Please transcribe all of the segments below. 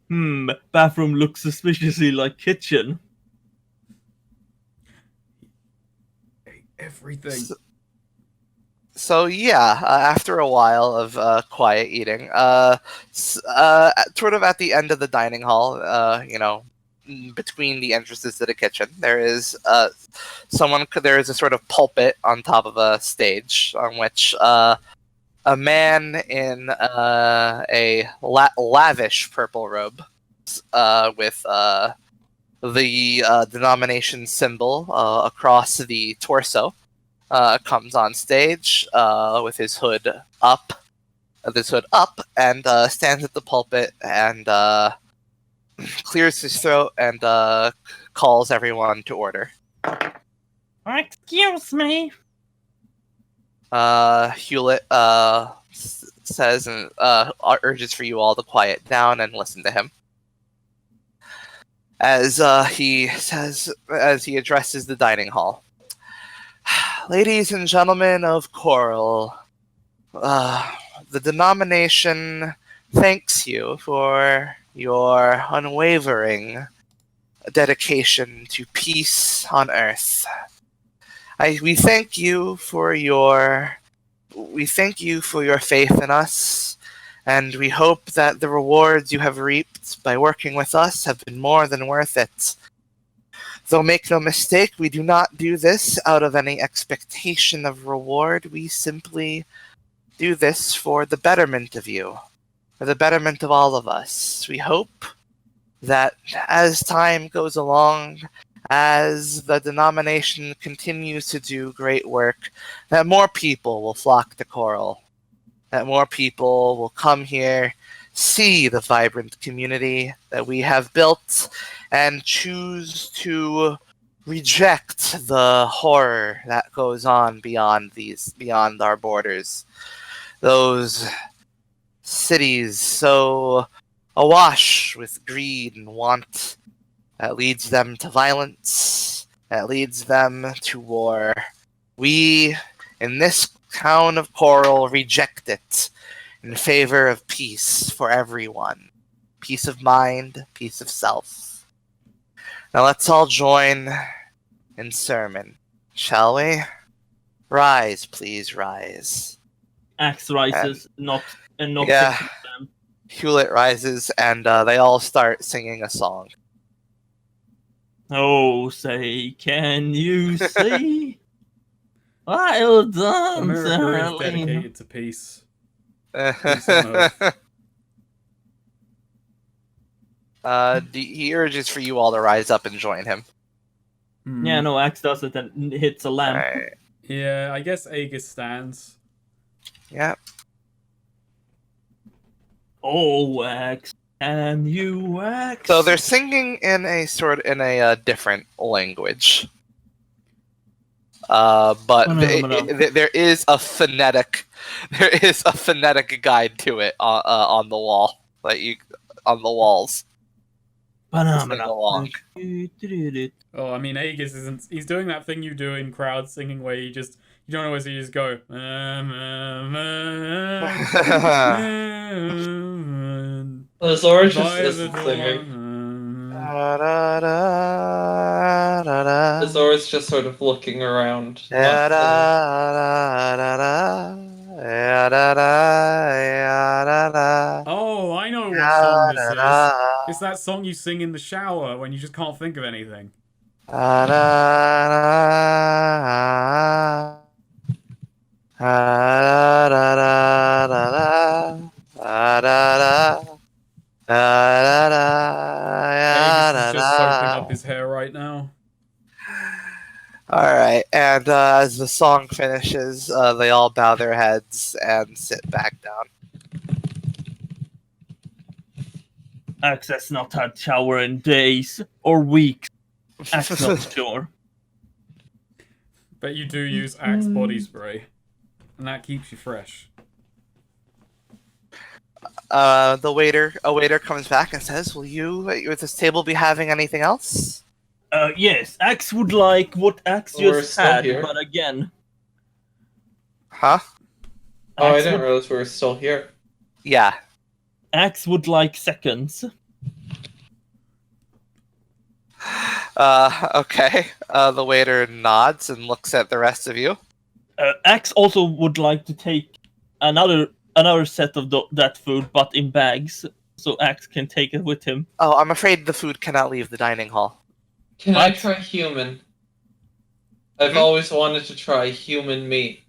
Bathroom looks suspiciously like kitchen. Everything. So yeah, after a while of quiet eating, sort of at the end of the dining hall, between the entrances to the kitchen, there is there is a sort of pulpit on top of a stage on which a man in lavish purple robe with the denomination symbol across the torso comes on stage with his hood up, and stands at the pulpit and clears his throat and calls everyone to order. Excuse me. Hewlett says and urges for you all to quiet down and listen to him. As he addresses the dining hall. Ladies and gentlemen of Coral, the denomination thanks you for your unwavering dedication to peace on Earth. We thank you for your faith in us, and we hope that the rewards you have reaped by working with us have been more than worth it. Though make no mistake, we do not do this out of any expectation of reward. We simply do this for the betterment of you, for the betterment of all of us. We hope that as time goes along, as the denomination continues to do great work, that more people will flock to Coral, that more people will come here, see the vibrant community that we have built, and choose to reject the horror that goes on beyond our borders. Those cities so awash with greed and want that leads them to violence, that leads them to war. We, in this town of Coral, reject it in favor of peace for everyone. Peace of mind, peace of self. Now let's all join in sermon, shall we? Rise, please, rise. Axe rises, knocks into them. Hewlett rises, and they all start singing a song. Oh, say, can you see? Well done, America is dedicated to peace. Peace on Earth. He urges for you all to rise up and join him. Yeah, no, Axe does it and hits a lamp. Right. Yeah, I guess Aegis stands. Yeah. Oh, Axe, can you Axe? So they're singing in a different language. But there is a phonetic guide to it on the wall, on the walls. Phenomenal. Oh, I mean, Aegis isn't. He's doing that thing you do in crowd singing where you don't always just go. The Zora just isn't singing. The Zora's just sort of looking around. Oh, I know what song this is. It's that song you sing in the shower when you just can't think of anything. Aegis is just soaping up his hair right now. Alright, and as the song finishes, they all bow their heads and sit back down. Axe has not had shower in days or weeks. Axe not sure. But you do use Axe body spray, and that keeps you fresh. A waiter comes back and says, "Will you at this table be having anything else?" Yes, Axe would like what Axe just had, here. but again. Huh? Oh, I didn't realize we were still here. Yeah. Axe would like seconds. Okay. The waiter nods and looks at the rest of you. Axe also would like to take another set of that food, but in bags, so Axe can take it with him. Oh, I'm afraid the food cannot leave the dining hall. Can I What? try human? I've always wanted to try human meat.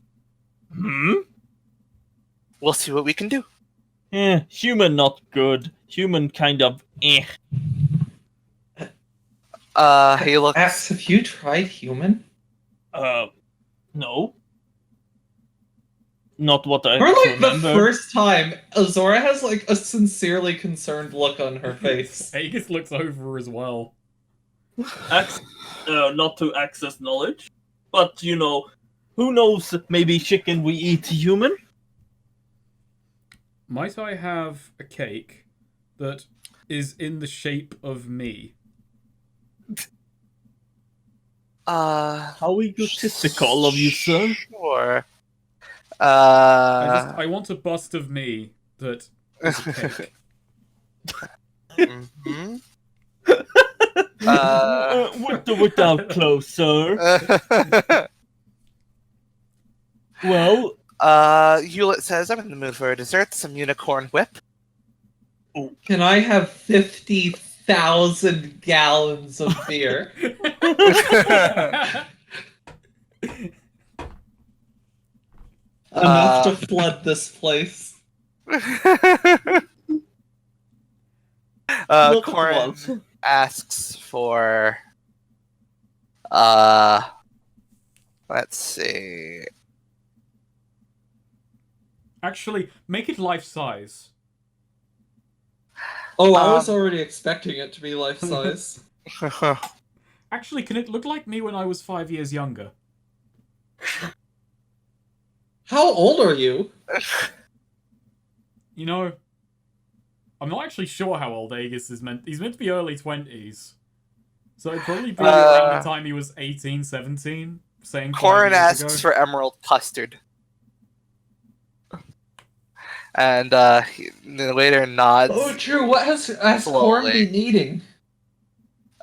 We'll see what we can do. Human not good. Human kind of eh. He looks. Axe, have you tried human? No. Not what I For like remember. the first time, Azora has like a sincerely concerned look on her face. Aegis looks over as well. Axe, not to access knowledge, but you know, who knows? Maybe chicken we eat human. Might I have a cake that is in the shape of me? How egotistical of you, sir. Sure. I want a bust of me that is a cake. Mm-hmm. With or without clothes, sir. Well, Hewlett says, I'm in the mood for a dessert, some unicorn whip. Can I have 50,000 gallons of beer? Enough to flood this place. not Corin once. asks for, let's see. Actually, make it life size. Oh, I was already expecting it to be life size. Actually, can it look like me when I was 5 years younger? How old are you? You know, I'm not actually sure how old Aegis is meant. He's meant to be early 20s. So it'd probably be around the time he was 18, 17. Saying Corin 5 years asks ago. for emerald custard. And the waiter nods. Oh, true. What has Corn Slowly. been eating?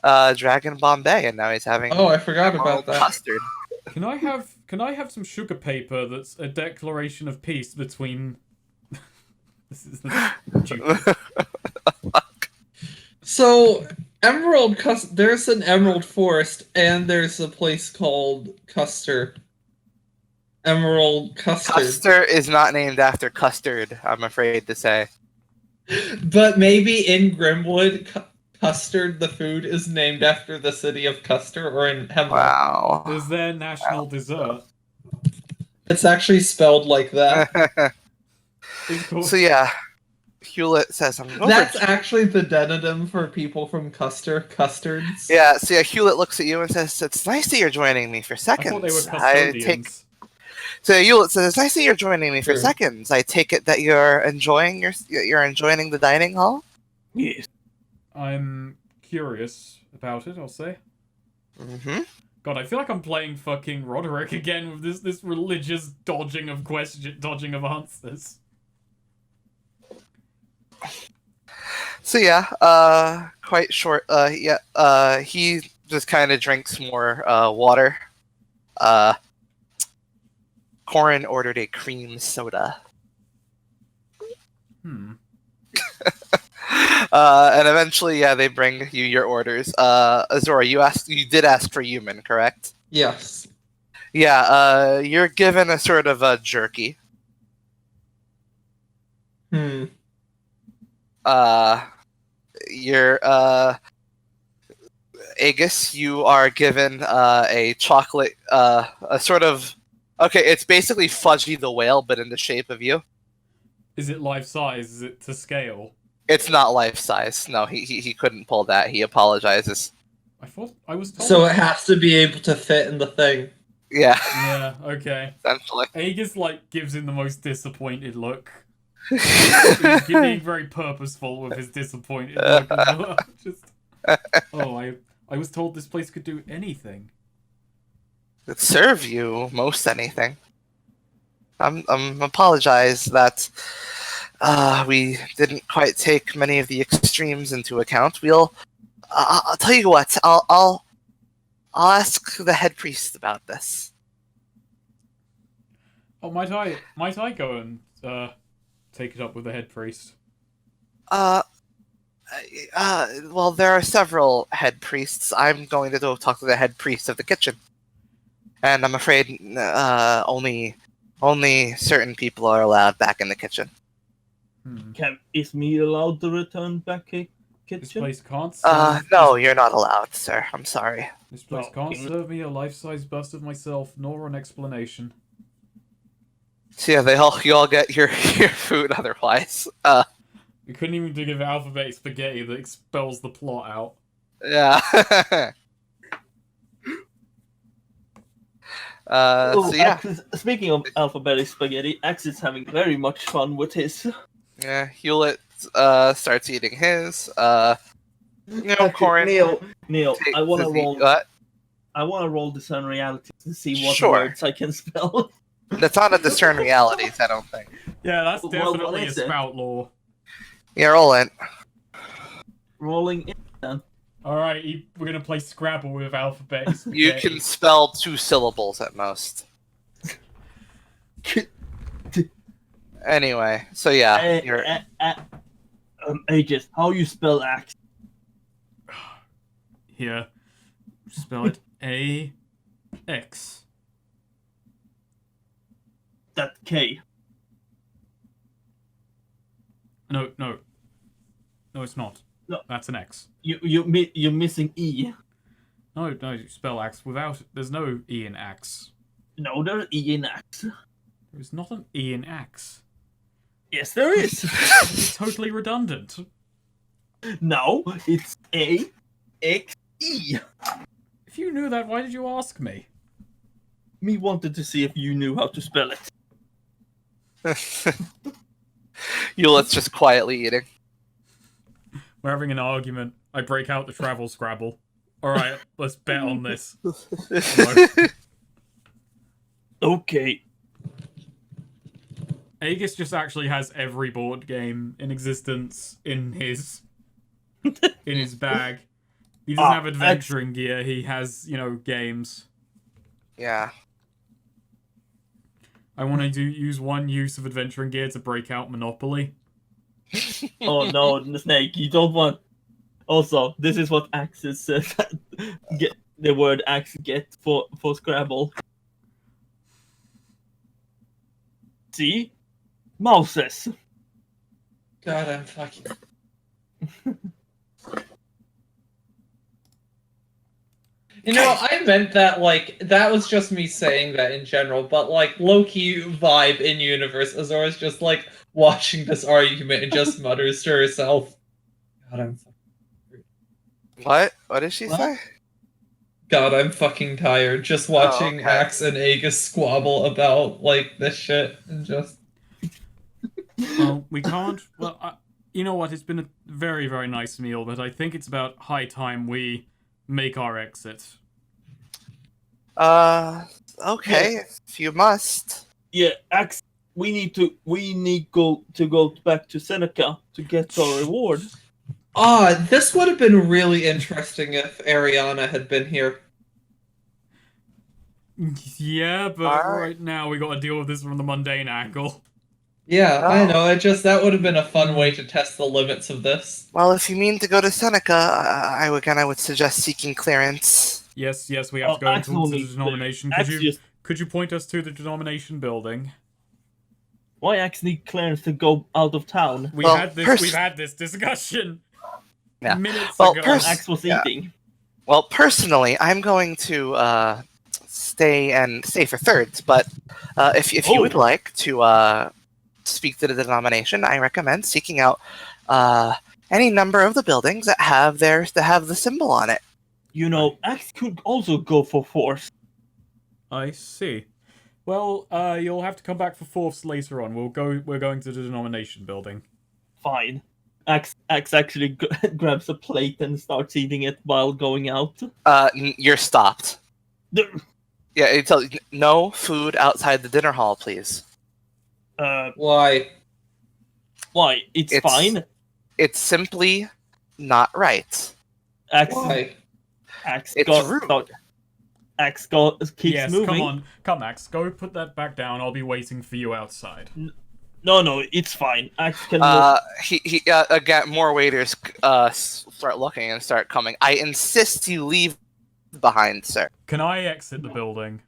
Dragon Bombay, and now he's having Oh, I forgot about emerald that. custard. Can I have some sugar paper that's a declaration of peace between... This is So, there's an emerald forest, and there's a place called Custer. Emerald Custard. Custer is not named after custard, I'm afraid to say. But maybe in Grimwood, Custard, the food, is named after the city of Custer, or in Hemlock. Wow. Is their national dessert? It's actually spelled like that. So yeah, Hewlett says I'm over. That's actually the denonym for people from Custer, Custards. Yeah, so yeah, Hewlett looks at you and says, "It's nice that you're joining me for I seconds." thought they were custodians. So Hewlett says, "It's nice that you're joining me for Sure. seconds." I take it that you're enjoying the dining hall. Yes. I'm curious about it, I'll say. Mm-hmm. God, I feel like I'm playing fucking Roderick again with this religious dodging of answers. So yeah, quite short. He just kind of drinks more water. Corin ordered a cream soda. Hmm. And eventually, yeah, they bring you your orders. Azora, you did ask for human, correct? Yes. Yeah, you're given a sort of a jerky. Aegis, you are given a chocolate, a sort of... Okay, it's basically Fudgy the Whale, but in the shape of you. Is it life size? Is it to scale? It's not life-size. No, he couldn't pull that. He apologizes. I thought I was told. So it has to be able to fit in the thing. Yeah, Yeah, okay. essentially. Aegis, gives him the most disappointed look. He's being very purposeful with his disappointed look as well. I was told this place could do anything. It'd serve you most anything. I'm apologize that we didn't quite take many of the extremes into account. I'll tell you what. I'll I'll ask the head priest about this. Oh, might I go and take it up with the head priest? Well, there are several head priests. I'm going to go talk to the head priest of the kitchen. And I'm afraid only certain people are allowed back in the kitchen. Is me allowed to return back to This kitchen? place can't serve... No, you're not allowed, sir. I'm sorry. This place can't serve me a life-size bust of myself, nor an explanation. So yeah, you all get your food otherwise. We couldn't even give alphabet spaghetti that expels the plot out. Yeah. So yeah. Speaking of alphabetic spaghetti, Axe is having very much fun with his. Yeah, Hewlett starts eating his. Corin. Neil, takes I wanna his roll. what? I wanna roll discern reality to see what Sure. words I can spell. That's not a discern realities, I don't think. Yeah, that's Well, definitely a what is it? spout law. Yeah, roll it. Rolling in. Then. Alright, we're gonna play Scrabble with alphabet spaghetti. You can spell 2 syllables at most. Anyway, so yeah, you're... Aegis, how you spell Axe? Here. Spell it A-X. That K. No. No, it's not. No. That's an X. You're missing E. No, you spell axe without... There's no E in axe. No, there's E in Axe. There's not an E in axe. Yes, there is. It's totally redundant. No, it's A-X-E. If you knew that, why did you ask me? Me wanted to see if you knew how to spell it. Hewlett's just quietly eating. We're having an argument. I break out the travel Scrabble. Alright, let's bet on this. Okay. Aegis just actually has every board game in existence in his bag. He doesn't have adventuring gear, he has, games. Yeah. I want to use one use of adventuring gear to break out Monopoly. Oh no, Snake, you don't want... Also, this is what Axes says. Get the word axe get for Scrabble. See? Mouses. God, I'm fucking... I meant that, that was just me saying that in general, but, low-key vibe in universe, Azora's just, watching this argument and just mutters to herself. God, I'm fucking... What? What did she say? God, I'm fucking tired. Just watching Axe and Aegis squabble about, this shit, and just... Well, we can't... Well, you know what? It's been a very, very nice meal, but I think it's about high time we make our exit. Okay, if you must. Yeah, Axe, we need to go back to Seneca to get our reward. This would have been really interesting if Ariana had been here. Yeah, but right now we gotta deal with this from the mundane angle. Yeah, I know, that would have been a fun way to test the limits of this. Well, if you mean to go to Seneca, I would suggest seeking clearance. Yes, we have to go into the denomination. Could you point us to the denomination building? Why Axe need clearance to go out of town? We've had this discussion. Yeah. Minutes ago. Axe was eating. Well, personally, I'm going to stay for thirds, but if you would like to speak to the denomination, I recommend seeking out any number of the buildings that have the symbol on it. Axe could also go for force. I see. Well, you'll have to come back for fourths later on. We're going to the denomination building. Fine. Axe actually grabs a plate and starts eating it while going out. You're stopped. Yeah, it tells you, no food outside the dinner hall, please. Why? Why? It's fine. It's simply not right. Axe, Why? Axe It's rude. Axe keeps Yes, moving. come, Axe. Go put that back down. I'll be waiting for you outside. No, it's fine. Axe can look. He again, more waiters start looking and start coming. I insist you leave behind, sir. Can I exit the building?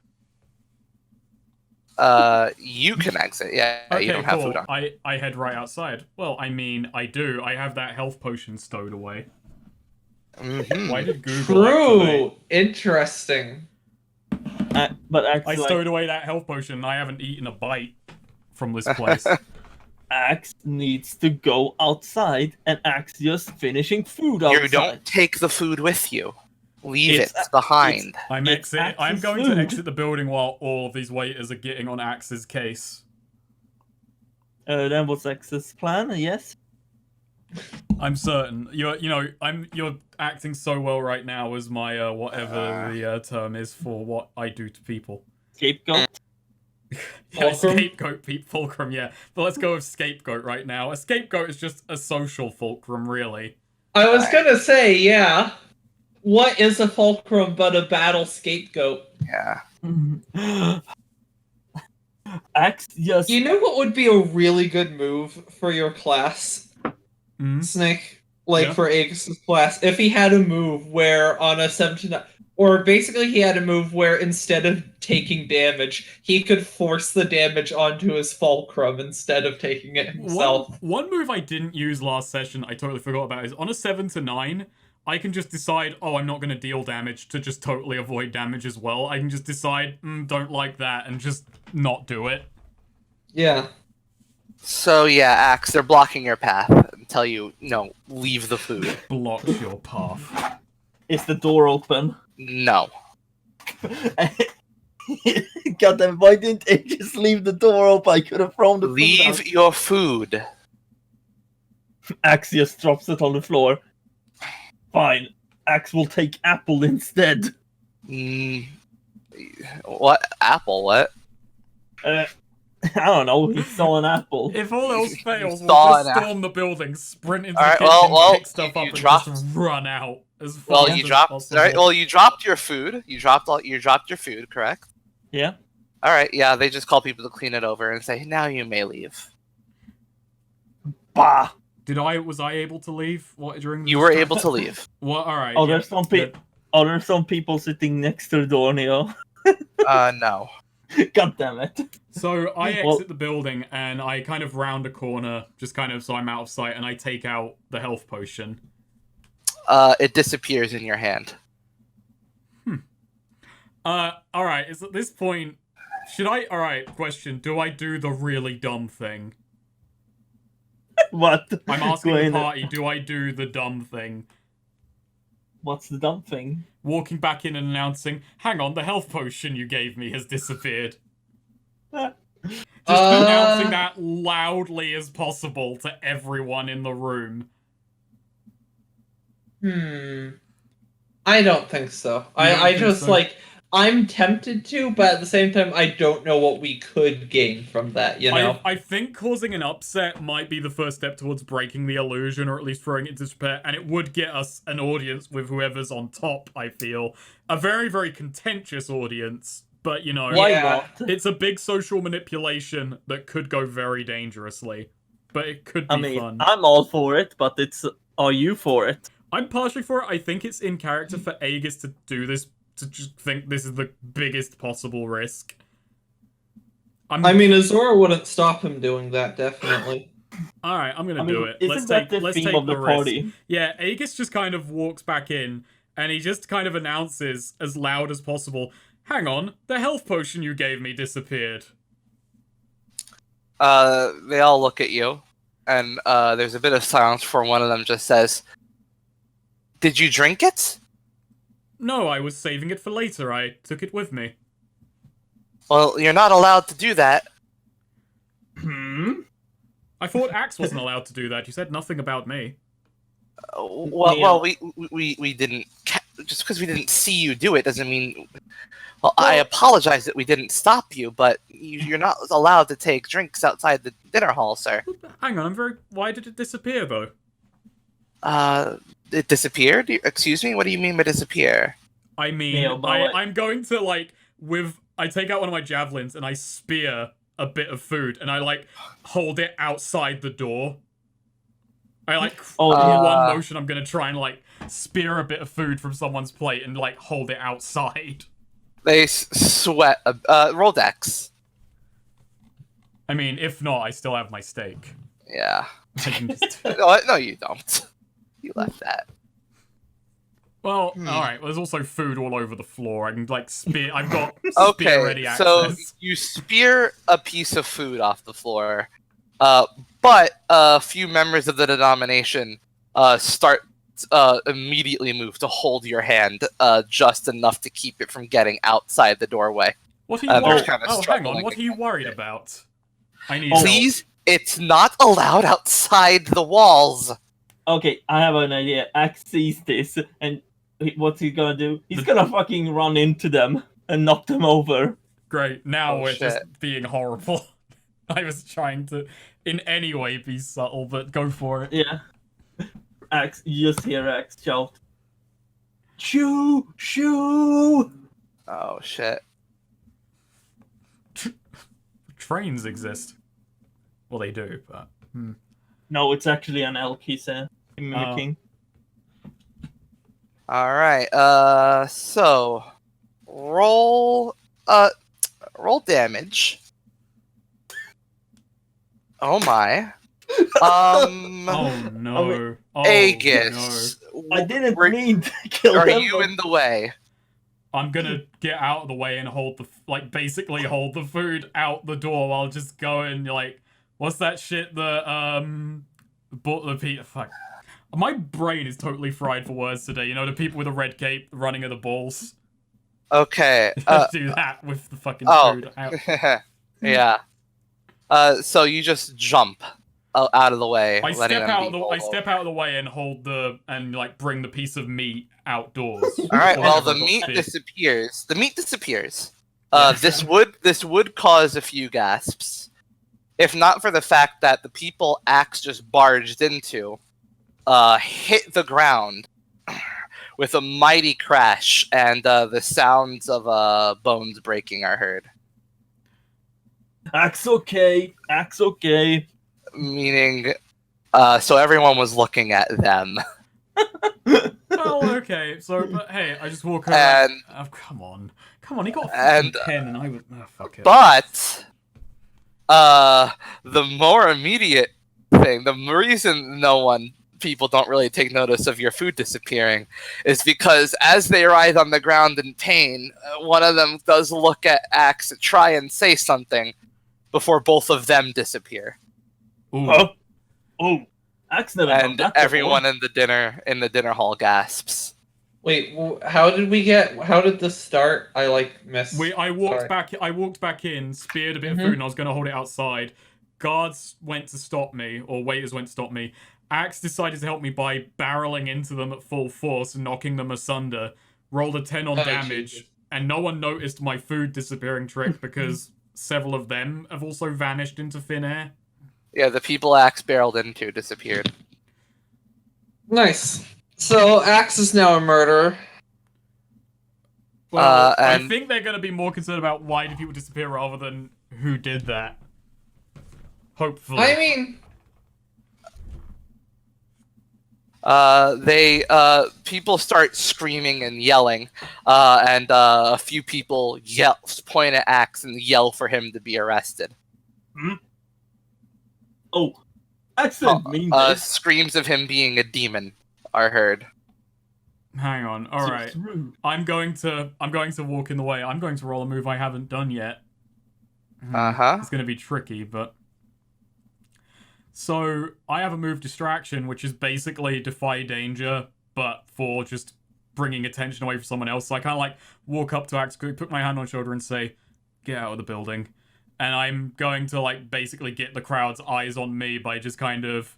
You can exit. Yeah, Okay, you don't have cool. food on. I head right outside. Well, I mean, I do. I have that health potion stowed away. Mhm. Why did Google True. activate? Interesting. But Axe, I like, stowed away that health potion and I haven't eaten a bite from this place. Axe needs to go outside, and Axe just finishing food outside. You don't take the food with you. Leave It's- it behind. I'm It's Axe's going food. to exit the building while all of these waiters are getting on Axe's case. Then what's Axe's plan? Yes. I'm certain you're acting so well right now as my whatever the term is for what I do to people. Scapegoat. Yeah, Fulcrum? scapegoat, fulcrum. Yeah, but let's go with scapegoat right now. A scapegoat is just a social fulcrum, really. I was gonna say, yeah. What is a fulcrum but a battle scapegoat? Yeah. Axe just. You know what would be a really good move for your class, Mm? Snake? Like Yeah. for Aegis' class, if he had a move where on a 7-9, or basically he had a move where instead of taking damage, he could force the damage onto his fulcrum instead of taking it himself. One move I didn't use last session, I totally forgot about, is on a 7-9, I can just decide, oh, I'm not going to deal damage to just totally avoid damage as well. I can just decide, don't like that, and just not do it. Yeah. So yeah, Axe, they're blocking your path and tell you, no, leave the food. Blocks your path. Is the door open? No. God damn! Why didn't they just leave the door open? I could have thrown the food Leave out. your food. Axe just drops it on the floor. Fine. Axe will take apple instead. What? Apple? What? I don't know. He saw an apple. If all else fails, we'll saw just an storm the building, sprint into Alright, the kitchen, well, pick stuff you up, and dropped- just run out as fast Well, as you dropped. possible. All right. Well, you dropped your food. You dropped your food, correct? Yeah. All right. Yeah. They just call people to clean it over and say, now you may leave. Bah. Was I able to leave? What during? You were able to leave. Well, all right. Oh, yeah, there's some good. there's some people sitting next to the door, Neo. No. God damn it. So I exit Well- the building and I kind of round a corner, just kind of so I'm out of sight, and I take out the health potion. It disappears in your hand. All right. Is at this point, should I? All right. Question: do I do the really dumb thing? What? I'm asking Go the in. party. Do I do the dumb thing? What's the dumb thing? Walking back in and announcing, "Hang on, the health potion you gave me has disappeared." Just announcing that loudly as possible to everyone in the room. I don't think so. You don't I think just so? like I'm tempted to, but at the same time, I don't know what we could gain from that. You know. I think causing an upset might be the first step towards breaking the illusion, or at least throwing it into despair, and it would get us an audience with whoever's on top, I feel. A very, very contentious audience, but, you know, Why Yeah. not? it's a big social manipulation that could go very dangerously. But it could be I mean, fun. I'm all for it, but are you for it? I'm partially for it. I think it's in character for Aegis to do this, to just think this is the biggest possible risk. I mean, Azora wouldn't stop him doing that. Definitely. All right, I'm gonna I mean, do it. isn't Let's that take the theme take of the risk. party? Yeah, Aegis just kind of walks back in, and he just kind of announces as loud as possible, "Hang on, the health potion you gave me disappeared." They all look at you, and there's a bit of silence before one of them just says, "Did you drink it?" No, I was saving it for later. I took it with me. Well, you're not allowed to do that. I thought Axe wasn't allowed to do that. You said nothing about me. Well, we didn't. Just because we didn't see you do it doesn't mean. Well, I apologize that we didn't stop you, but you're not allowed to take drinks outside the dinner hall, sir. Hang on, Why did it disappear, though? It disappeared? Excuse me? What do you mean by disappear? I mean, Yeah, but I'm going to, like, I take out one of my javelins and I spear a bit of food and I, like, hold it outside the door. I, like, Oh, in yeah. one motion, I'm gonna try and, like, spear a bit of food from someone's plate and, like, hold it outside. They sweat. Roll dex. I mean, if not, I still have my steak. Yeah. I can just... No, you don't. You left that. Well, alright, well, there's also food all over the floor. I can, like, spear... I've got Okay, spear-ready so access. you spear a piece of food off the floor, but a few members of the denomination start immediately move to hold your hand just enough to keep it from getting outside the doorway. What are you worried... kinda Oh, hang on, struggling what are you against worried it. about? I need Please, it's not allowed outside the walls. Okay, I have an idea. Axe sees this, and what's he gonna do? He's gonna fucking run into them and knock them over. Great, now Oh, we're shit. just being horrible. I was trying to, in any way, be subtle, but go for it. Yeah. Axe, you just hear Axe shout, "Shoo! Shoo!" Oh shit. Trains exist. Well, they do, but... No, it's actually an elk, he said. Mimicking. Alright, so roll damage. Oh my. Oh no. Oh, Aegis. I didn't Were- mean to kill Are them. you in the way? I'm gonna get out of the way and hold the... Like, basically hold the food out the door while just going, like... What's that shit that, the Peter... Fuck. My brain is totally fried for words today. You know, the people with a red cape running at the balls? Okay. Do that with the fucking Oh. food out. Yeah. So you just jump out of the way. I letting step them out be of the pulled I step out of the way and hold like bring the piece of meat outdoors. All right. Or Well, whatever the it meat got disappears. The meat disappears. Yeah. This would cause a few gasps, if not for the fact that the people Axe just barged into, hit the ground with a mighty crash, and the sounds of bones breaking are heard. Axe okay. Axe okay. Meaning, so everyone was looking at them. Well, okay. So, but hey, I just walk over. And Oh, come on, he got a and- fucking pen, and I would. Oh, fuck it. But the more immediate thing, the reason people don't really take notice of your food disappearing is because as they writhe on the ground in pain, one of them does look at Axe to try and say something before both of them disappear. Ooh. Huh? Oh, Axe never done And that everyone before. in the dinner hall gasps. Wait, how did this start? I like missed. I walked Sorry. back in, speared a bit of Mhm. food, and I was going to hold it outside. Guards went to stop me, or waiters went to stop me. Axe decided to help me by barreling into them at full force and knocking them asunder. Rolled a 10 on Oh, damage, Jesus. and no one noticed my food disappearing trick because several of them have also vanished into thin air. Yeah, the people Axe barreled into disappeared. Nice. So Axe is now a murderer. Well, I and- think they're going to be more concerned about why did people disappear rather than who did that. Hopefully. I mean, people start screaming and yelling, and a few people point at Axe and yell for him to be arrested. Oh, Axe didn't mean this. Screams of him being a demon are heard. Hang on. All right. It's rude. I'm going to walk in the way. I'm going to roll a move I haven't done yet. Uh-huh. It's going to be tricky, but so I have a move distraction, which is basically defy danger, but for just bringing attention away from someone else. So I kind of like walk up to Axe, put my hand on his shoulder, and say, "Get out of the building." And I'm going to like basically get the crowd's eyes on me by just kind of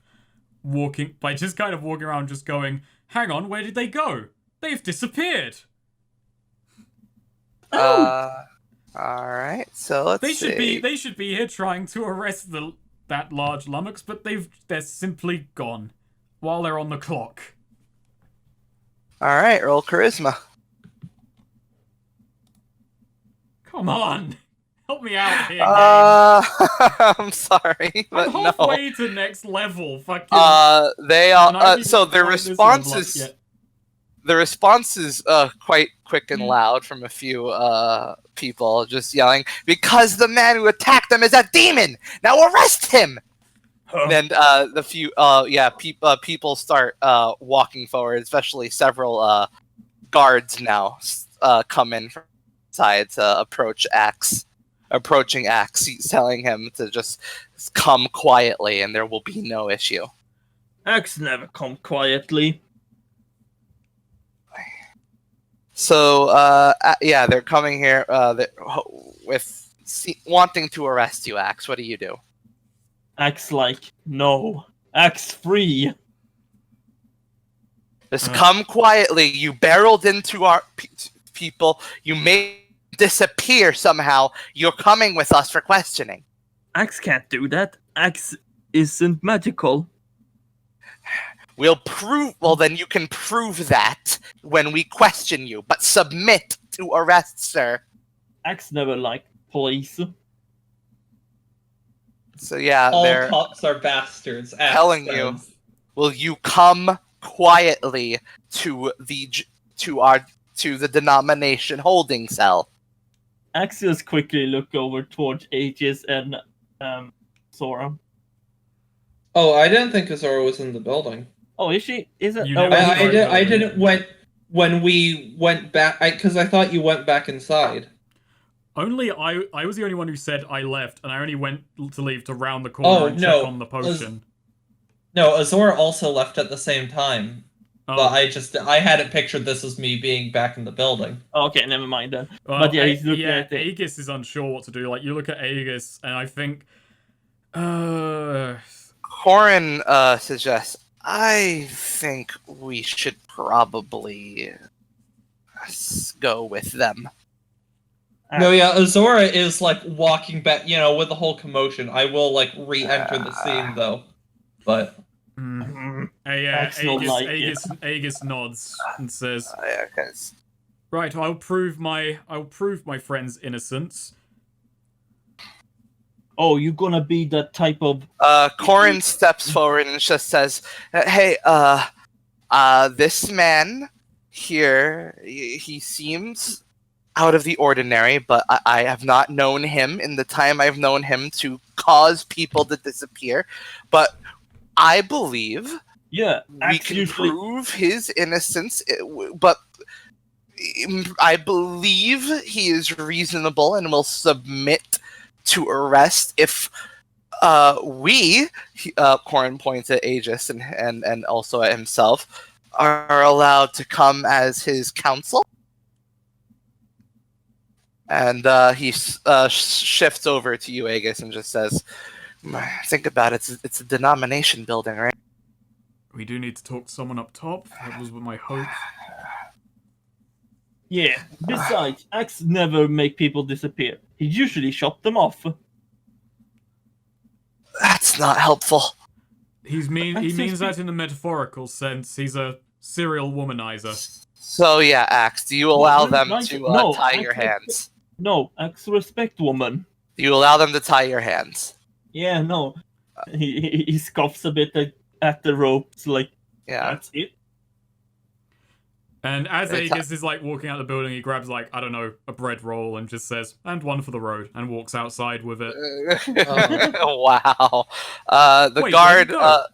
walking around, just going, "Hang on, where did they go? They've disappeared." All right. So let's They see. should be here trying to arrest that large lummox, but they're simply gone while they're on the clock. All right. Roll charisma. Come on, help me out here, game. I'm sorry, but I'm no. halfway to next level. Fucking. They And I are. haven't So even their climbed this response level up is yet. the response is quite quick and loud from a few people, just yelling, "Because the man who attacked them is a demon! Now arrest him!" Huh. Then the few people start walking forward, especially several guards now come in from side to approaching Axe, telling him to just come quietly and there will be no issue. Axe never come quietly. So yeah, they're coming here wanting to arrest you, Axe. What do you do? Axe like, no. Axe free. Just come quietly. You barreled into our people. You made disappear somehow. You're coming with us for questioning. Axe can't do that. Axe isn't magical. We'll prove. Well, then you can prove that when we question you. But submit to arrest, sir. Axe never liked police. So yeah, All they're cops are bastards. Axe telling you. says. Will you come quietly to the denomination holding cell? Axe just quickly look over towards Aegis and Sora. Oh, I didn't think Azora was in the building. Oh, is she? Is it? You Oh, never wait, tried building. I didn't when we went back because I thought you went back inside. Only I was the only one who said I left, and I only went to leave to round the corner and check on the potion. No, Azora also left at the same time. Oh. But I hadn't pictured this as me being back in the building. okay, never mind then. Well, But yeah, he's looking at it. Aegis is unsure what to do. Like, you look at Aegis, and I think... Corin suggests, I think we should probably go with them. No, yeah, Azora is like walking back, with the whole commotion. I will like re-enter the scene though, but Aegis nods and says, Yeah, "Right, I'll prove my friend's innocence." Oh, you're gonna be that type of... Corin steps forward and just says, "Hey, this man here, he seems out of the ordinary, but I have not known him in the time I've known him to cause people to disappear. But I believe we can prove his innocence, but I believe he is reasonable and will submit to arrest if Corin points at Aegis and also at himself, are allowed to come as his counsel." And he shifts over to you, Aegis, and just says, "Think about it. It's a denomination building, right? We do need to talk to someone up top. That was my hope." Yeah, besides, Axe never make people disappear. He usually shot them off. That's not helpful." He means that in the metaphorical sense. He's a serial womanizer. So yeah, Axe, do you allow them Right? to No, tie your hands? No, Axe respect woman. Do you allow them to tie your hands? Yeah, no. He scoffs a bit at the ropes, like, Yeah. that's it. And as Aegis is like walking out the building, he grabs like, I don't know, a bread roll and just says, "And one for the road," and walks outside with it. Wow. The Wait, guard. where'd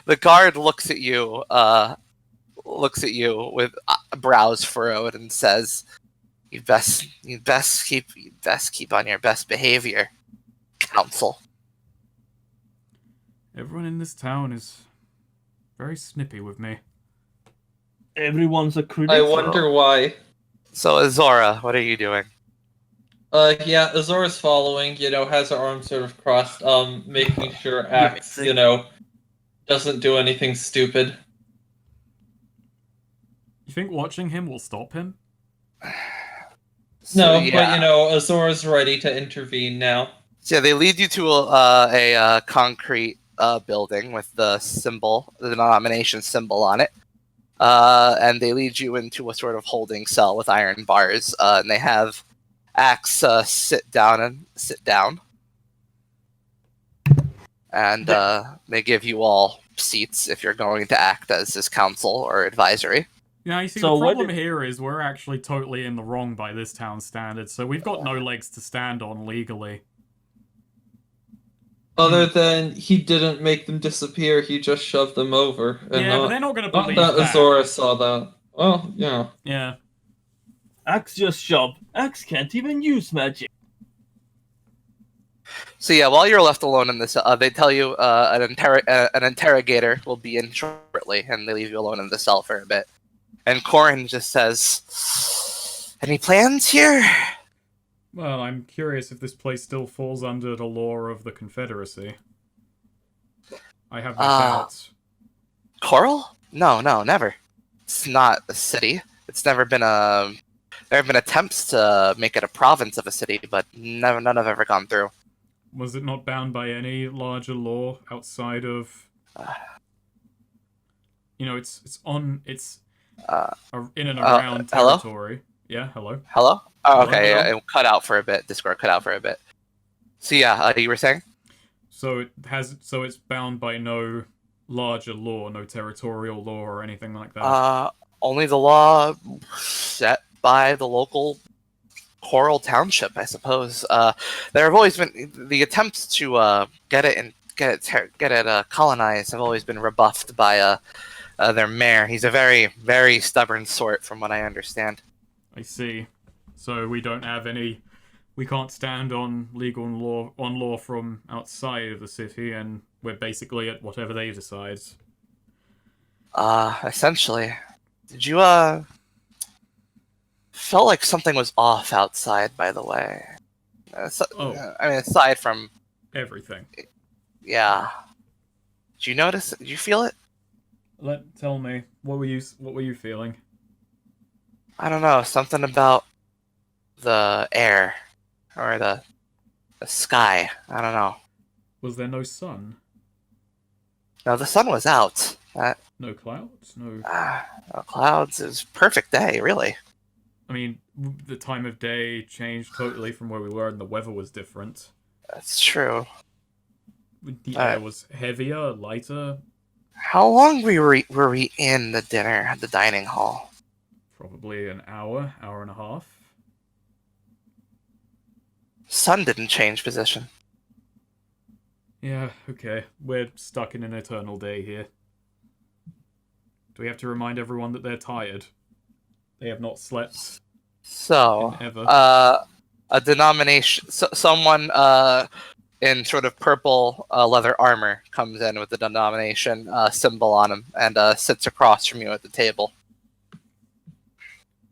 The guard looks at you. With brows furrowed and says, "You best keep on your best behavior, counsel." Everyone in this town is very snippy with me. Everyone's a critic. I wonder why. So Azora, what are you doing? Yeah, Azora's following, has her arms sort of crossed, making sure Axe, doesn't do anything stupid. You think watching him will stop him? But Azora's ready to intervene now. So yeah, they lead you to a concrete building with the denomination symbol on it. and they lead you into a sort of holding cell with iron bars, and they have Axe sit down, and they give you all seats if you're going to act as his counsel or advisory. Yeah, you see, So the what problem if- here is we're actually totally in the wrong by this town's standards, so we've got no legs to stand on legally. Other than he didn't make them disappear, he just shoved them over. And Yeah, but they're not going to not believe that that. Azora saw that. Well, yeah. Yeah. Axe just shoved. Axe can't even use magic. So yeah, while you're left alone in this, they tell you an interrogator will be in shortly, and they leave you alone in the cell for a bit. And Corin just says, "Any plans here?" Well, I'm curious if this place still falls under the law of the Confederacy. I have my doubts. Coral? No, never. It's not a city. It's never been a. There have been attempts to make it a province of a city, but none have ever gone through. Was it not bound by any larger law outside of... You know, it's in and around hello? territory. Yeah, hello? Hello? Oh, okay. Hello? It cut out for a bit. Discord cut out for a bit. So yeah, you were saying? So it's bound by no larger law, no territorial law or anything like that. Only the law set by the local Coral Township, I suppose. There have always been the attempts to get it colonized have always been rebuffed by their mayor. He's a very, very stubborn sort, from what I understand. I see. So we don't have any... We can't stand on law from outside of the city, and we're basically at whatever they decide. Essentially. Did you, felt like something was off outside, by the way. I mean, aside from... Everything. Yeah. Did you notice? Did you feel it? Tell me, what were you feeling? I don't know, something about the air. Or the sky. I don't know. Was there no sun? No, the sun was out. No clouds? No... No clouds. It was a perfect day, really. I mean, the time of day changed totally from where we were, and the weather was different. That's true. The air was heavier, lighter. How long were we in the dinner at the dining hall? Probably an hour and a half. Sun didn't change position. Yeah, okay. We're stuck in an eternal day here. Do we have to remind everyone that they're tired? They have not slept So, in ever. a denomination... someone in sort of purple leather armor comes in with the denomination symbol on him and sits across from you at the table.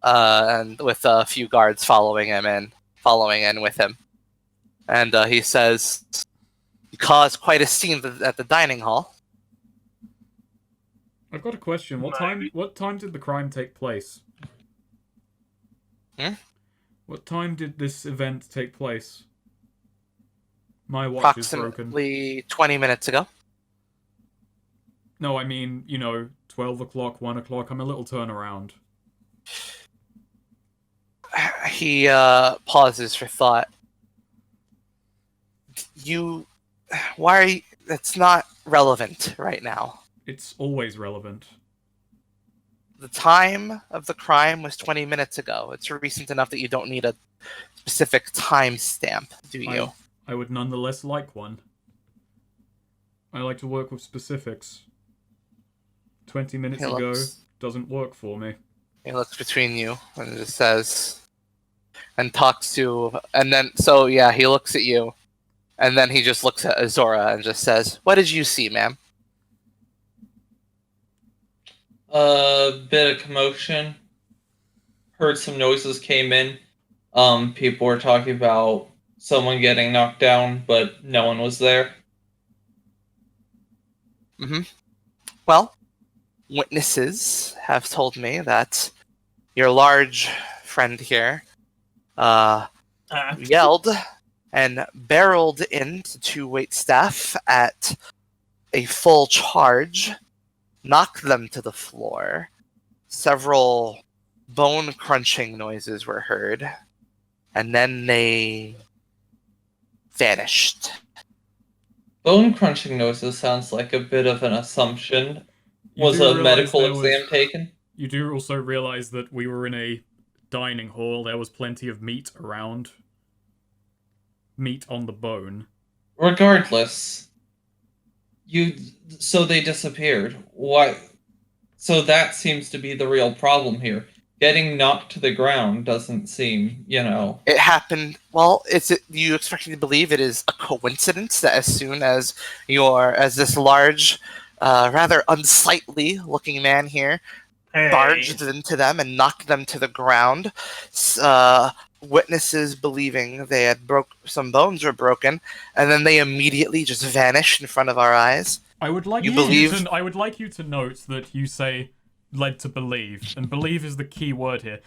And with a few guards following in with him. And he says, "You caused quite a scene at the dining hall." I've got a question. What time did the crime take place? What time did this event take place? My watch is broken. Approximately 20 minutes ago. No, I mean, 12 o'clock, 1 o'clock. I'm a little turnaround. He pauses for thought. Why are you... That's not relevant right now. It's always relevant. The time of the crime was 20 minutes ago. It's recent enough that you don't need a specific timestamp, do you? I would nonetheless like one. I like to work with specifics. 20 minutes ago doesn't work for me. He looks between you and just says... And talks to... And then... So, yeah, he looks at you. And then he just looks at Azora and just says, "What did you see, ma'am?" A bit of commotion. Heard some noises came in. People were talking about someone getting knocked down, but no one was there. Well, witnesses have told me that your large friend here yelled and barreled into two waitstaff at a full charge, knocked them to the floor, several bone crunching noises were heard, and then they vanished. Bone crunching noises sounds like a bit of an assumption. You Was do a realize medical there was- exam taken? You do also realize that we were in a dining hall. There was plenty of meat around. Meat on the bone. Regardless, so they disappeared. Why? So that seems to be the real problem here. Getting knocked to the ground doesn't seem, It happened. Well, you expect me to believe it is a coincidence that as soon as this large, rather unsightly looking man here barged into them and knocked them to the ground, witnesses believing they had some bones were broken, and then they immediately just vanished in front of our eyes. I would like I would like you to note that you say led to believe, and believe is the key word here.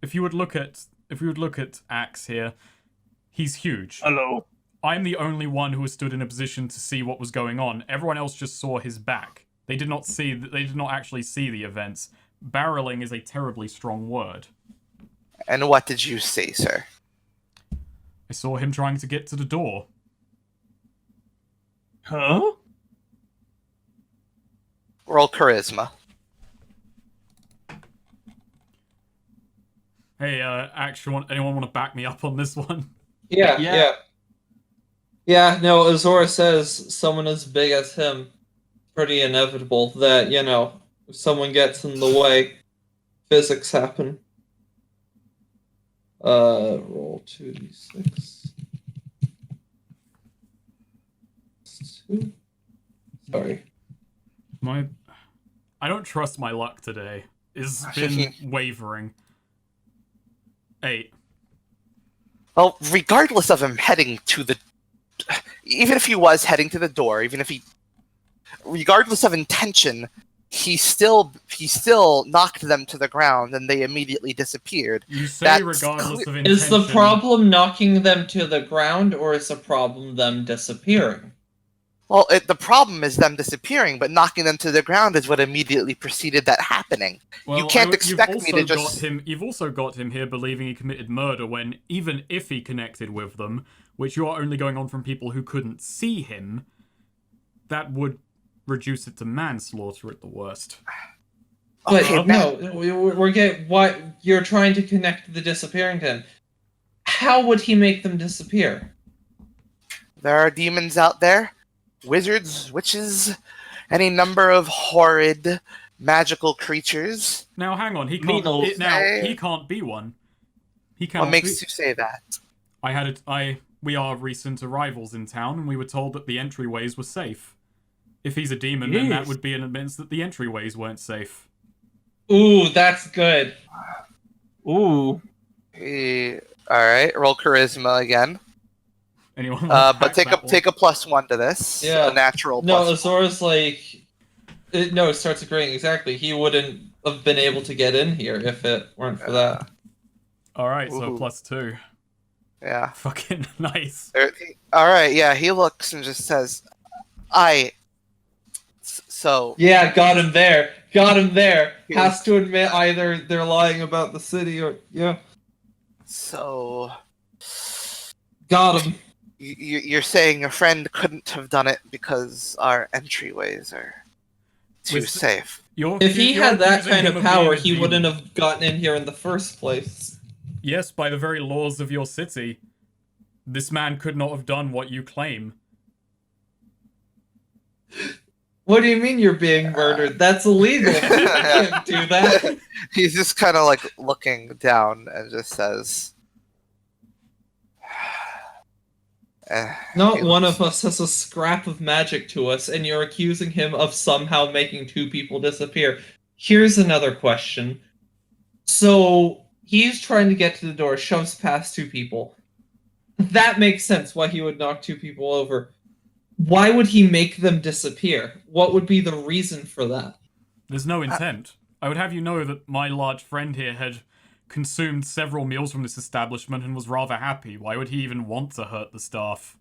If you would look at Axe here, he's huge. Hello. I'm the only one who was stood in a position to see what was going on. Everyone else just saw his back. They did not actually see the events. Barreling is a terribly strong word. And what did you see, sir? I saw him trying to get to the door. Huh? Roll charisma. Hey, actually, anyone want to back me up on this one? Yeah. No, Azora says someone as big as him, pretty inevitable that, if someone gets in the way, physics happen. Roll 2d6. 2. Sorry. I don't trust my luck today. It's been wavering. 8. Well, regardless of him heading to the... Even if he was heading to the door, regardless of intention, he still knocked them to the ground and they immediately disappeared. You say regardless of intention. Is the problem knocking them to the ground, or is the problem them disappearing? Well, the problem is them disappearing, but knocking them to the ground is what immediately preceded that happening. Well, you can't expect me to just... You've also got him here believing he committed murder when, even if he connected with them, which you are only going on from people who couldn't see him, that would reduce it to manslaughter at the worst. But Okay, we're getting what you're trying to connect the disappearing to him. How would he make them disappear? There are demons out there. Wizards, witches, any number of horrid magical creatures. Now, hang on. He can't be one. He can't. What makes you say that? We are recent arrivals in town, and we were told that the entryways were safe. If he's a demon, then that would be an evidence that the entryways weren't safe. Ooh, that's good. Ooh. Alright, roll charisma again. Anyone? But take a +1 to this. Yeah. A natural No, +1. Azora's it starts agreeing exactly. He wouldn't have been able to get in here if it weren't for that. Alright, so Ooh. +2. Yeah. Fucking nice. Alright, yeah, he looks and just says, So... Yeah, got him there. Has to admit either they're lying about the city or... Yeah. So... Got him. You're saying your friend couldn't have done it because our entryways are too safe. If he had that kind of power, he wouldn't have gotten in here in the first place. Yes, by the very laws of your city. This man could not have done what you claim. What do you mean you're being murdered? That's illegal. You can't do that. He's just kind of looking down and just says... Not one of us has a scrap of magic to us, and you're accusing him of somehow making 2 people disappear. Here's another question. So, he's trying to get to the door, shoves past 2 people. That makes sense why he would knock 2 people over. Why would he make them disappear? What would be the reason for that? There's no intent. I would have you know that my large friend here had consumed several meals from this establishment and was rather happy. Why would he even want to hurt the staff?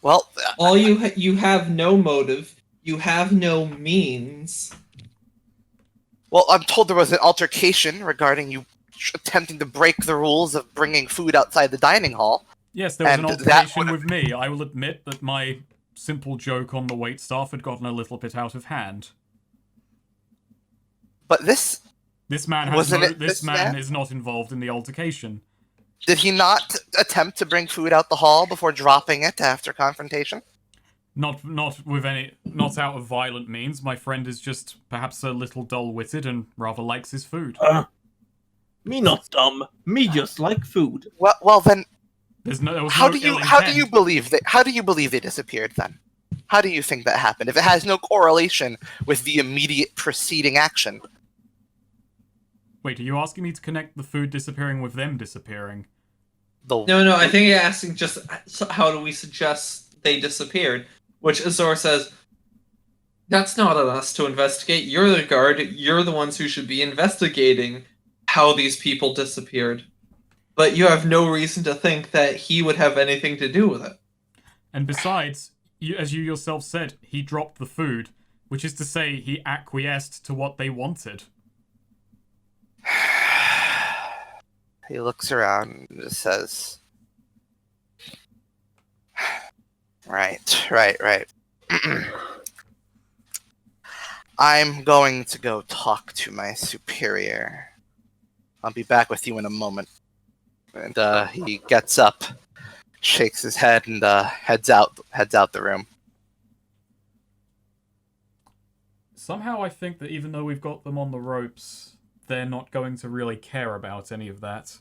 Well, all you have no motive. You have no means. Well, I'm told there was an altercation regarding you attempting to break the rules of bringing food outside the dining hall. Yes, there was an And that altercation with me. I will admit that my simple joke on the waitstaff had gotten a little bit out of hand. But this man is not involved in the altercation. did he not attempt to bring food out the hall before dropping it after confrontation? Not out of violent means. My friend is just perhaps a little dull-witted and rather likes his food. Me not dumb. Me just like food. Well then, how do you believe they disappeared then? How do you think that happened if it has no correlation with the immediate preceding action? Wait, are you asking me to connect the food disappearing with them disappearing? No, I think you're asking just how do we suggest they disappeared? Which Azor says, that's not on us to investigate. You're the guard. You're the ones who should be investigating how these people disappeared. But you have no reason to think that he would have anything to do with it. And besides, as you yourself said, he dropped the food, which is to say he acquiesced to what they wanted. He looks around and just says, Right. I'm going to go talk to my superior. I'll be back with you in a moment. And he gets up, shakes his head, and heads out the room. Somehow I think that even though we've got them on the ropes, they're not going to really care about any of that.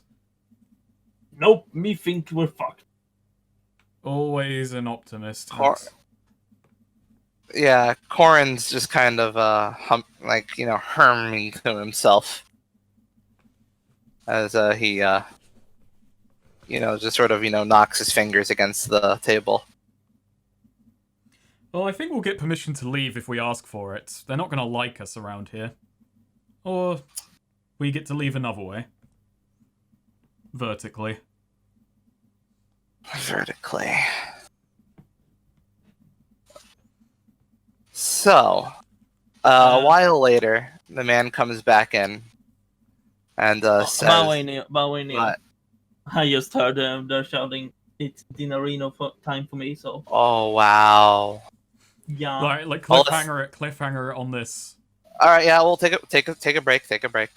Nope, me think we're fucked. Always an optimist. Corin's just kind of humming to himself as he just sort of knocks his fingers against the table. Well, I think we'll get permission to leave if we ask for it. They're not going to like us around here. Or we get to leave another way. Vertically. So, a while later, the man comes back in and says... What? I just heard they're shouting, it's dinnerino time for me, so... Oh, wow. Yeah. Like cliffhanger on this. Alright, yeah, we'll take a break.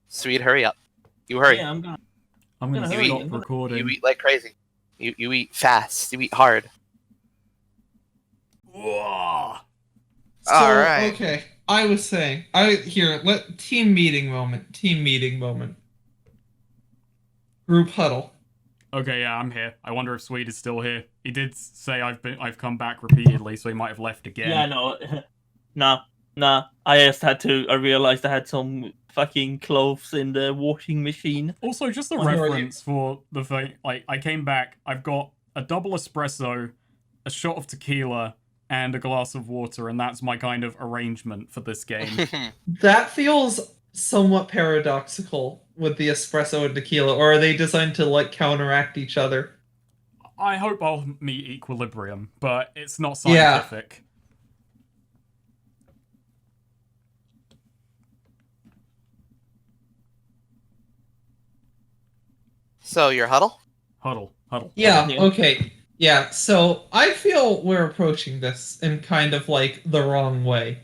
Sweet, hurry up. You hurry. Yeah, I'm gonna hurry. stop recording. You eat like crazy. You eat fast. You eat hard. Whoa. So, Alright. okay. I was saying, team meeting moment. Group huddle. Okay, yeah, I'm here. I wonder if Swede is still here. He did say I've come back repeatedly, so he might have left again. Yeah, no. Nah. I realized I had some fucking clothes in the washing machine. Also, just a reference for the thing, like, I came back, I've got a double espresso, a shot of tequila, and a glass of water, and that's my kind of arrangement for this game. That feels somewhat paradoxical with the espresso and tequila, or are they designed to, counteract each other? I hope I'll meet equilibrium, but it's not scientific. Yeah. So, your huddle? Huddle. Yeah, okay. Yeah, so I feel we're approaching this in kind of, the wrong way.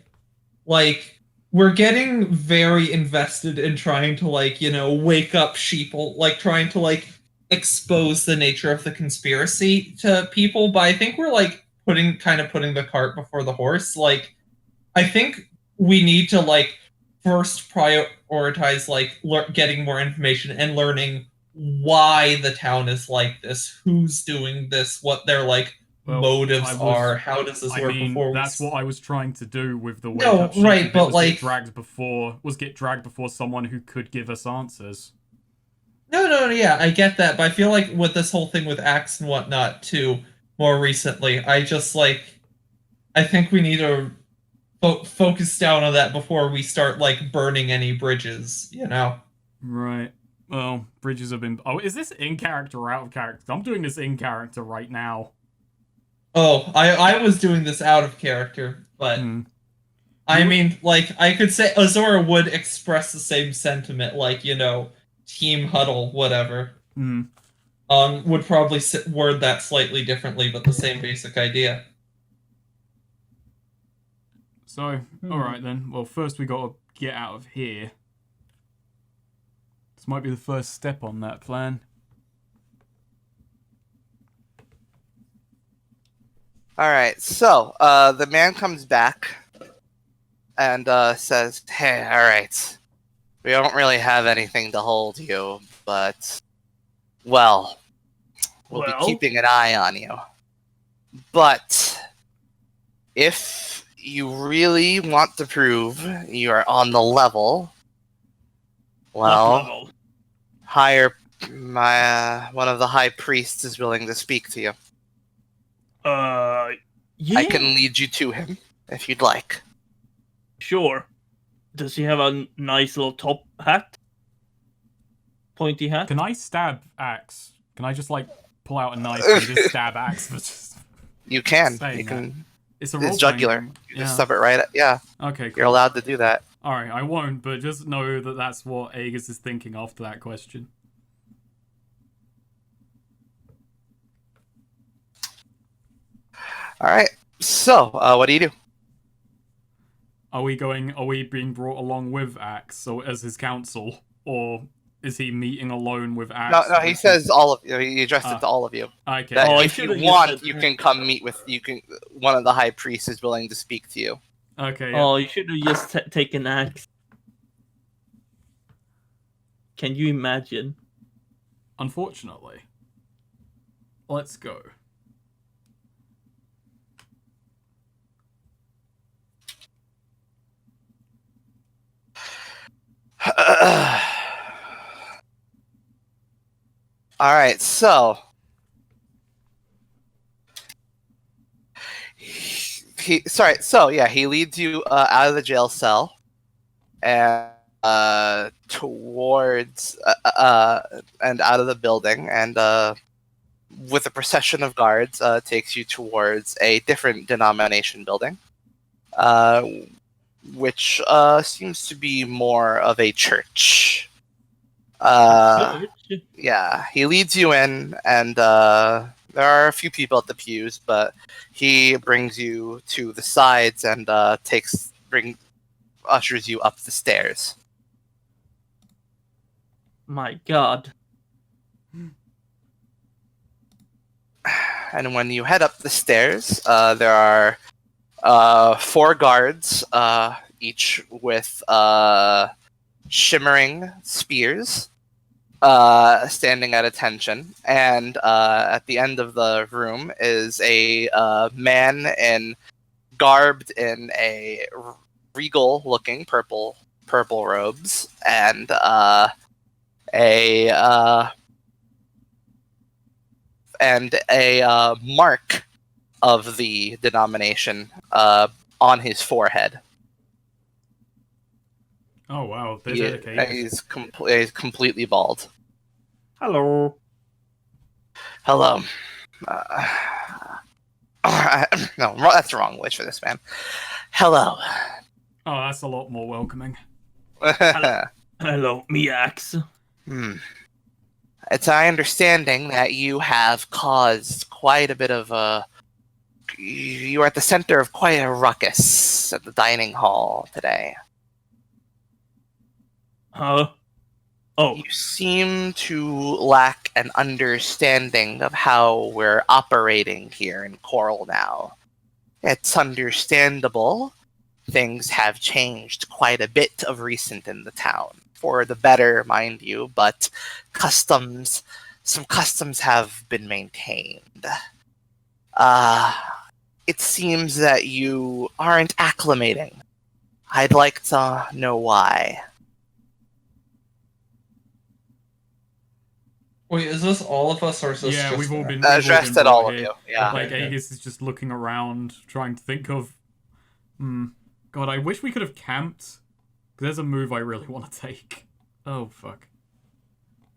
We're getting very invested in trying to, wake up sheeple, trying to, expose the nature of the conspiracy to people, but I think we're, putting the cart before the horse. I think we need to, first prioritize, getting more information and learning why the town is like this, who's doing this, what their motives are, how does this work before that's what I was trying to do with the wake No, up sheet, right, but get dragged before someone who could give us answers. No, yeah, I get that, but I feel like with this whole thing with Axe and whatnot too, more recently, I just I think we need to focus down on that before we start burning any bridges, Right. Well, bridges have been... Oh, is this in character or out of character? I'm doing this in character right now. Oh, I was doing this out of character, but... I mean, like, I could say Azora would express the same sentiment, like, team huddle, whatever. Hmm. Would probably word that slightly differently, but the same basic idea. So, alright then. Well, first we gotta get out of here. This might be the first step on that plan. Alright, so, the man comes back and says, hey, alright, we don't really have anything to hold you, but, well, we'll be keeping an eye on you. But, if you really want to prove you are on the level, well, hire one of the high priests is willing to speak to you. Yeah. I can lead you to him, if you'd like. Sure. Does he have a nice little top hat? Pointy hat? Can I stab Axe? Can I just, like, pull out a knife and just stab Axe? For just You can. saying You can. that? It's a It's role-playing jugular. game. You just stab it right at. Yeah. Okay, cool. You're allowed to do that. Alright, I won't, but just know that that's what Aegis is thinking after that question. Alright. So, what do you do? Are we being brought along with Axe, so as his counsel? Or is he meeting alone with Axe? No, he says all of you. He addressed it to all of you. Okay. That if you want, you can come meet with. One of the high priests is willing to speak to you. Okay. Yeah. Oh, you should have just taken Axe. Can you imagine? Unfortunately. Let's go. Alright, so he leads you out of the jail cell and towards and out of the building, and with a procession of guards takes you towards a different denomination building, which seems to be more of a church. Yeah, he leads you in, and there are a few people at the pews, but he brings you to the sides and ushers you up the stairs. My God. And when you head up the stairs, there are 4 guards, each with shimmering spears, standing at attention. And at the end of the room is a man garbed in a regal-looking purple robes, and a mark of the denomination on his forehead. Oh wow, they're dedicated. He's completely bald. Hello. Hello. No, that's the wrong voice for this man. Hello. Oh, that's a lot more welcoming. Hello, me Axe. It's our understanding that you have caused quite a bit of you are at the center of quite a ruckus at the dining hall today. Huh? Oh. You seem to lack an understanding of how we're operating here in Coral now. It's understandable. Things have changed quite a bit of recent in the town. For the better, mind you, but some customs have been maintained. It seems that you aren't acclimating. I'd like to know why. Wait, is this all of us, or is this Yeah, just we've all been addressed at all of you. Yeah. Like Aegis is just looking around, trying to think of. God, I wish we could have camped. There's a move I really want to take. Oh fuck.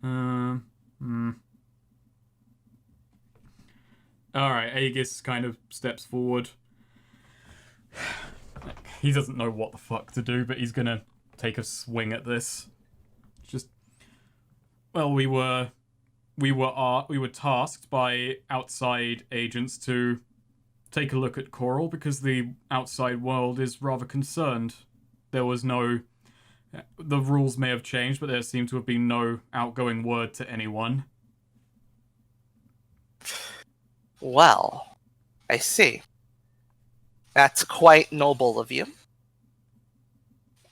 All right, Aegis kind of steps forward. he doesn't know what the fuck to do, but he's gonna take a swing at this. Just, well, we were tasked by outside agents to take a look at Coral because the outside world is rather concerned. There was no... The rules may have changed, but there seemed to have been no outgoing word to anyone. Well, I see. That's quite noble of you.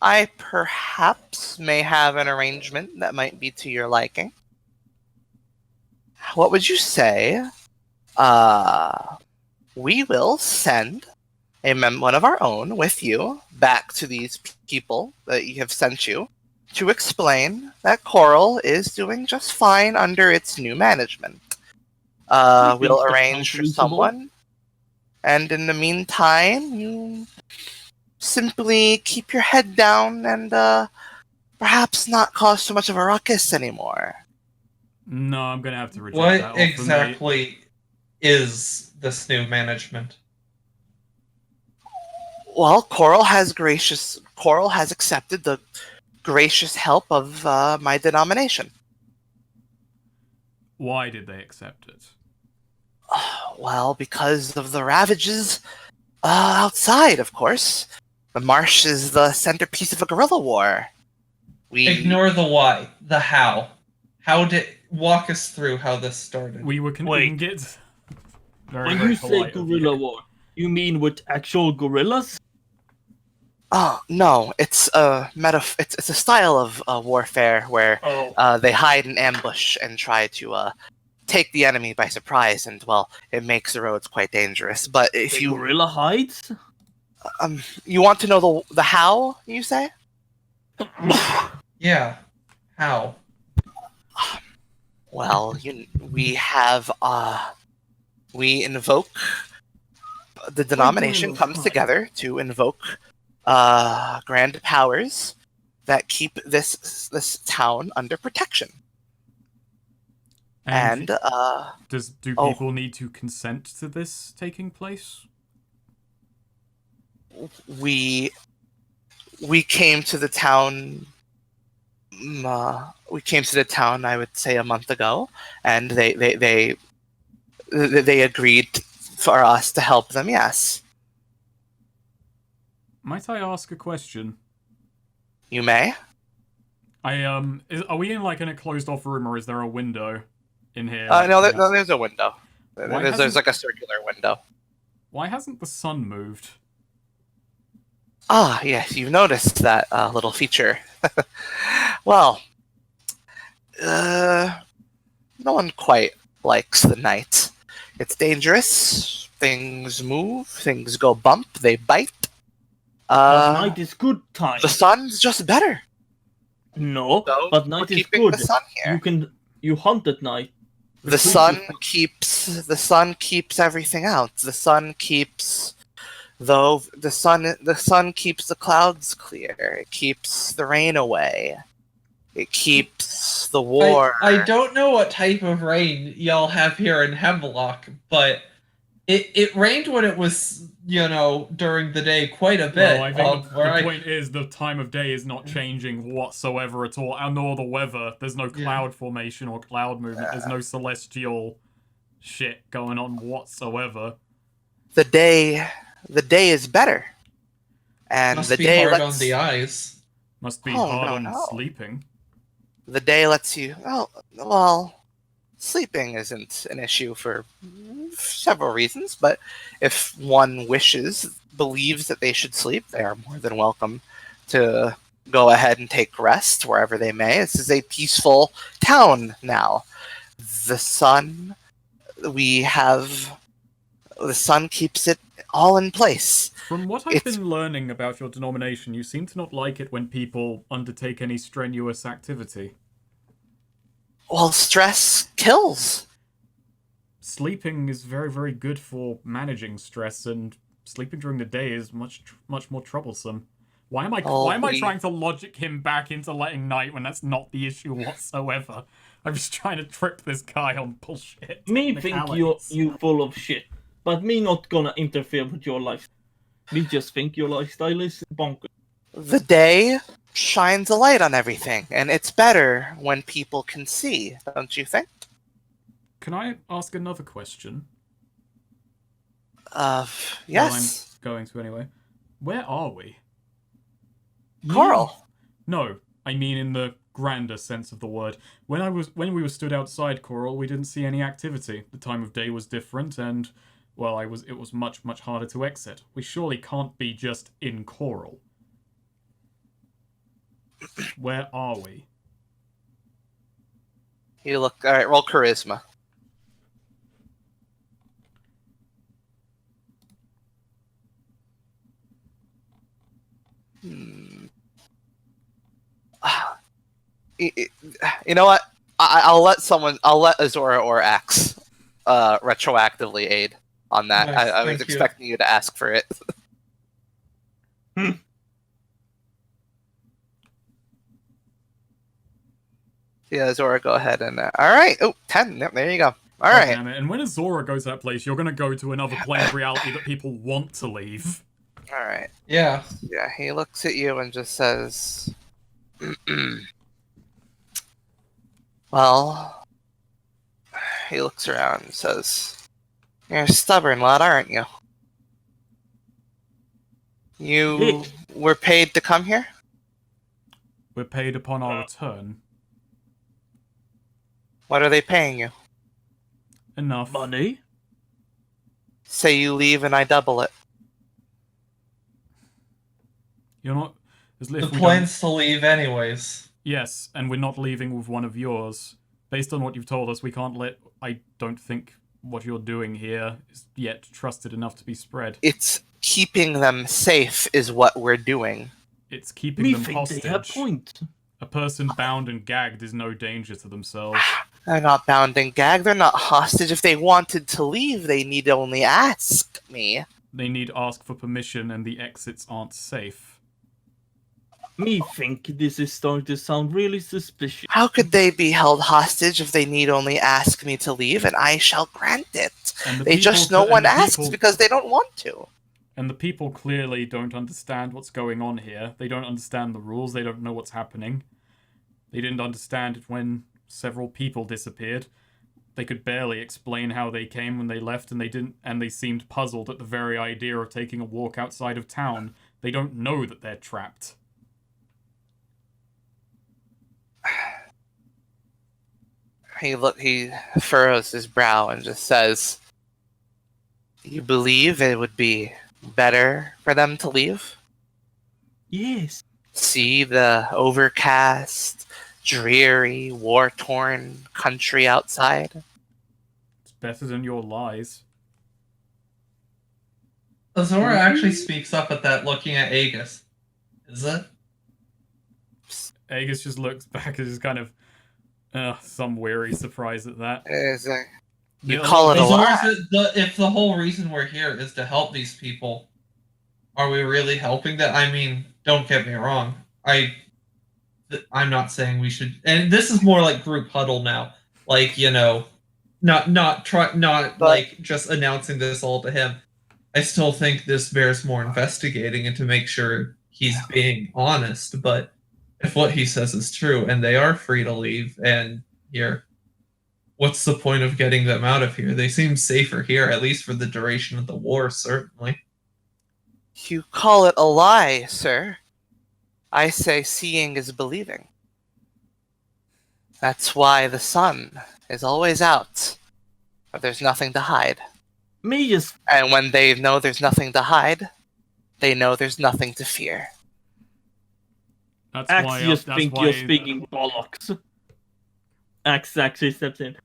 I perhaps may have an arrangement that might be to your liking. What would you say? We will send one of our own with you back to these people that you have sent you to explain that Coral is doing just fine under its new management. We'll arrange for someone, and in the meantime, you simply keep your head down and perhaps not cause too much of a ruckus anymore. No, I'm gonna have to reject that What offer, exactly is this new management? Well, Coral has accepted the gracious help of my denomination. Why did they accept it? Well, because of the ravages outside, of course. The marsh is the centerpiece of a guerrilla war. Ignore the why, the how. Walk us through how this started. We can get very, When very you say polite of guerrilla you. war, you mean with actual gorillas? Oh no, it's a it's a style of warfare where they hide in ambush and try to take the enemy by surprise, and well, it makes the roads quite dangerous. But if The you gorilla hides? you want to know the how, you say? Yeah. How? Well, we invoke the denomination comes together to invoke grand powers that keep this town under protection. And do people need to consent to this taking place? we came to the town. We came to the town, I would say, a month ago, and they agreed for us to help them. Yes. Might I ask a question? You may. Are we in like in a closed off room, or is there a window in here? No, there's a window. There's like a circular window. Why hasn't the sun moved? Ah, yes, you've noticed that little feature. Well, no one quite likes the night. It's dangerous. Things move. Things go bump. They bite. But night is good time. The sun's just better. No, So but night we're is keeping good. the sun here. You hunt at night. The sun keeps everything out. The sun keeps keeps the clouds clear. It keeps the rain away. It keeps the war. I don't know what type of rain y'all have here in Hemlock, but it rained when it was, during the day quite a bit. Well, I think the point is the time of day is not changing whatsoever at all, and nor the weather. There's no cloud formation or cloud movement. There's no celestial shit going on whatsoever. The day is better, and Must the be day hard lets on the eyes. Must be Oh, hard no, on no. sleeping. the day lets you. Well, sleeping isn't an issue for several reasons, but if one believes that they should sleep, they are more than welcome to go ahead and take rest wherever they may. This is a peaceful town now. The sun keeps it all in place. From what I've been learning about your denomination, you seem to not like it when people undertake any strenuous activity. Well, stress kills. Sleeping is very, very good for managing stress, and sleeping during the day is much more troublesome. Why am I trying to logic him back into letting night when that's not the issue whatsoever? I'm just trying to trip this guy on bullshit. Me think you full of shit, but me not gonna interfere with your life. We just think your lifestyle is bonkers. The day shines a light on everything, and it's better when people can see, don't you think? Can I ask another question? Yes. Well, I'm going to anyway. Where are we? Coral. No, I mean in the grander sense of the word. When we were stood outside Coral, we didn't see any activity. The time of day was different, and well, it was much harder to exit. We surely can't be just in Coral. Where are we? You look alright, roll charisma. You know what? I'll let Azora or Axe retroactively aid on that. Nice, I was thank you. expecting you to ask for it. Yeah, Azora, go ahead and... Alright, oh, 10, yep, there you go. God Alright. damn it. And when Azora goes to that place, you're gonna go to another plane of reality that people want to leave. Alright. Yeah. Yeah, he looks at you and just says... Well... He looks around and says... You're a stubborn lad, aren't you? You were paid to come here? We're paid upon our return. What are they paying you? Enough. Money? Say you leave and I double it. You're not... As The if we plan's to leave anyways. Yes, and we're not leaving with one of yours. Based on what you've told us, we can't let... I don't think what you're doing here is yet trusted enough to be spread. It's keeping them safe is what we're doing. It's keeping Me them think they have hostage. point. A person bound and gagged is no danger to themselves. They're not bound and gagged. They're not hostage. If they wanted to leave, they need only ask me. They need ask for permission and the exits aren't safe. Me think this is starting to sound really suspicious. How could they be held hostage if they need only ask me to leave, and I shall grant it? And They just no one asks because they don't want to. And the people clearly don't understand what's going on here. They don't understand the rules. They don't know what's happening. They didn't understand it when several people disappeared. They could barely explain how they came when they left, and they seemed puzzled at the very idea of taking a walk outside of town. They don't know that they're trapped. He furrows his brow and just says, "You believe it would be better for them to leave? Yes. See the overcast, dreary, war-torn country outside? It's better than your lies. Azora actually speaks up at that, looking at Aegis. Is it? Aegis just looks back and is kind of some weary surprise at that. You call it a lie? If the whole reason we're here is to help these people, are we really helping them? I mean, don't get me wrong. I'm not saying we should, and this is more like group huddle now. Like, you know, not like just announcing this all to him. I still think this bears more investigating and to make sure he's being honest, but if what he says is true and they are free to leave and here, what's the point of getting them out of here? They seem safer here, at least for the duration of the war, certainly. You call it a lie, sir. I say seeing is believing. That's why the sun is always out, but there's nothing to hide. And when they know there's nothing to hide, they know there's nothing to fear. That's Axe why just that's think why you're speaking bollocks. Axe actually steps in.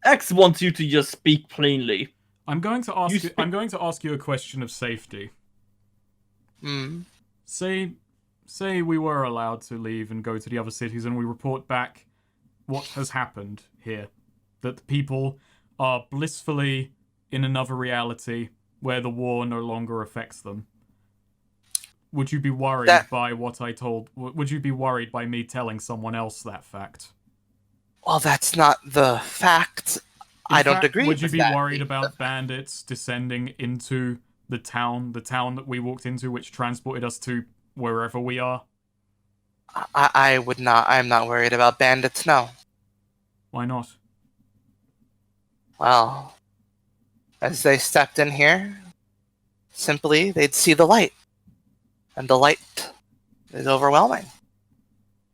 Axe wants you to just speak plainly. I'm going to ask you a question of safety. Say we were allowed to leave and go to the other cities and we report back what has happened here. That the people are blissfully in another reality where the war no longer affects them. Would you be worried by what I told? Would you be worried by me telling someone else that fact? Well, that's not the fact. I don't agree with that. Would you be worried about bandits descending into the town that we walked into, which transported us to wherever we are? I would not. I'm not worried about bandits, no. Why not? Well, as they stepped in here, simply they'd see the light. And the light is overwhelming.